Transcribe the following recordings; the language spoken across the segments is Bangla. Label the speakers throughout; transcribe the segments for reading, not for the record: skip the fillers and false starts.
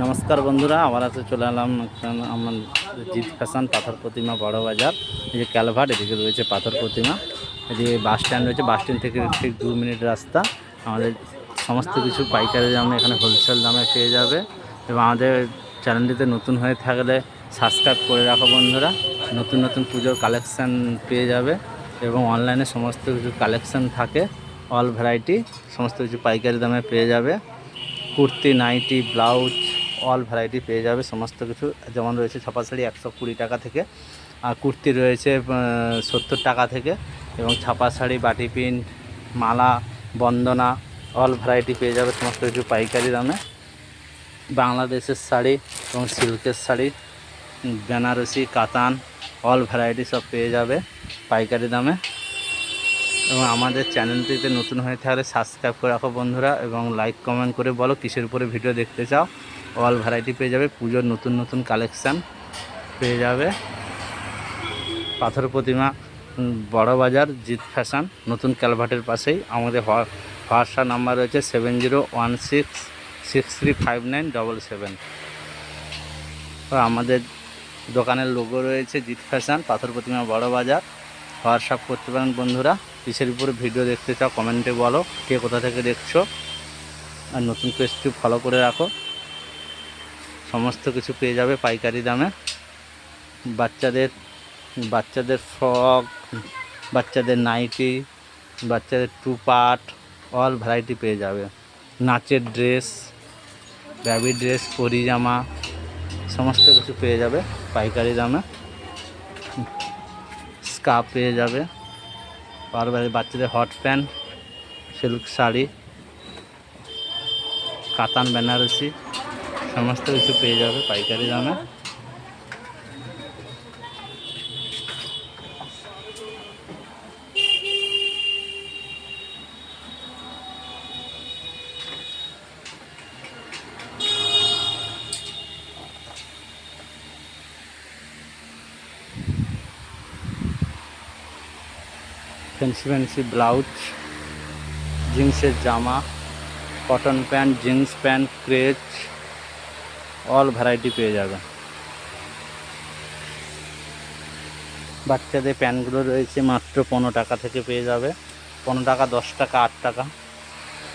Speaker 1: নমস্কার বন্ধুরা, আবার আছে চলে এলাম আমার জিৎ ফ্যাশন পাথর প্রতিমা বড় বাজার। এই যে ক্যালভার্ট, এদিকে রয়েছে পাথর প্রতিমা, এদিকে বাস স্ট্যান্ড রয়েছে। বাস স্ট্যান্ড থেকে ঠিক 2 মিনিট রাস্তা। আমাদের সমস্ত কিছু পাইকারি দামে এখানে হোলসেল দামে পেয়ে যাবে। এবং আমাদের চ্যানেলটিতে নতুন হয়ে থাকলে সাবস্ক্রাইব করে রাখো বন্ধুরা। নতুন নতুন পুজোর কালেকশান পেয়ে যাবে এবং অনলাইনে সমস্ত কিছু কালেকশান থাকে। অল ভ্যারাইটি সমস্ত কিছু পাইকারি দামে পেয়ে যাবে। Kurti, nightie, blouse all variety পেয়ে যাবে সমস্ত কিছু। যেমন রয়েছে ছাপা শাড়ি 120 টাকা থেকে, আর কুর্তি রয়েছে 70 টাকা থেকে, এবং ছাপা শাড়ি, বাটি প্রিন্ট, মালা, বন্দনা অল ভ্যারাইটি পেয়ে যাবে সমস্ত কিছু পাইকারি দামে। বাংলাদেশের শাড়ি এবং সিল্কের শাড়ি, বেনারসি, কাতান অল ভ্যারাইটি সব পেয়ে যাবে পাইকারি দামে। এবং আমাদের চ্যানেলটিতে নতুন হয়ে থাকলে সাবস্ক্রাইব করে রাখো বন্ধুরা, এবং লাইক কমেন্ট করে বলো কিসের উপরে ভিডিও দেখতে চাও। অল ভ্যারাইটি পেয়ে যাবে, পুজোর নতুন নতুন কালেকশান পেয়ে যাবে। পাথর প্রতিমা বড় বাজার, জিৎ ফ্যাশন, নতুন ক্যালভার্টের পাশেই। আমাদের হোয়াটসঅ্যাপ নাম্বার রয়েছে 7016635977। আমাদের দোকানের লোগো রয়েছে জিৎ ফ্যাশন পাথর প্রতিমা বড় বাজার। হোয়াটসঅ্যাপ করতে পারেন বন্ধুরা। কিসের উপরে ভিডিও দেখতে চাও কমেন্টে বলো, কে কোথা থেকে দেখছো। আর নতুন পেজটি ফলো করে রাখো, সমস্ত কিছু পেয়ে যাবে পাইকারি দামে। বাচ্চাদের ফ্রক, বাচ্চাদের নাইটি, বাচ্চাদের 2 পার্ট অল ভ্যারাইটি পেয়ে যাবে। নাচের ড্রেস, বেবি ড্রেস, পরিজামা সমস্ত কিছু পেয়ে যাবে পাইকারি দামে। স্কার্ফ পেয়ে যাবে, বাচ্চাদের হট প্যান্ট, সিল্ক শাড়ি, কাতান, বেনারসি সমস্ত কিছু পেয়ে যাবে পাইকারি দামে। ফ্যান্সি ব্লাউজ, জিন্সের জামা, cotton pant, jeans pant, creche all variety পেয়ে যাবে। বাচ্চাদের প্যান্টগুলো রয়েছে মাত্র 15 টাকা থেকে পেয়ে যাবে। 15 টাকা, 10 টাকা, 8 টাকা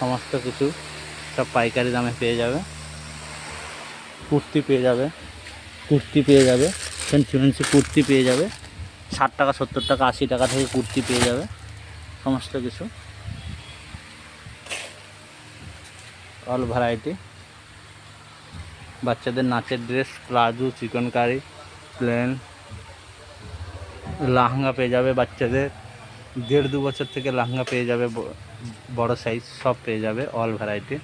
Speaker 1: সমস্ত কিছু সব পাইকারি দামে পেয়ে যাবে। কুর্তি পেয়ে যাবে, ফ্যান্সি কুর্তি পেয়ে যাবে 60 টাকা, 70 টাকা, 80 টাকা থেকে কুর্তি পেয়ে যাবে সমস্ত কিছু অল ভ্যারাইটি। বাচ্চাদের নাচের dress, palazzo, chikankari, plane, lehenga পেয়ে যাবে। বাচ্চাদের 1.5-2 বছর থেকে লাহাঙ্গা পেয়ে যাবে, বড় সাইজ সব পেয়ে যাবে অল ভ্যারাইটি।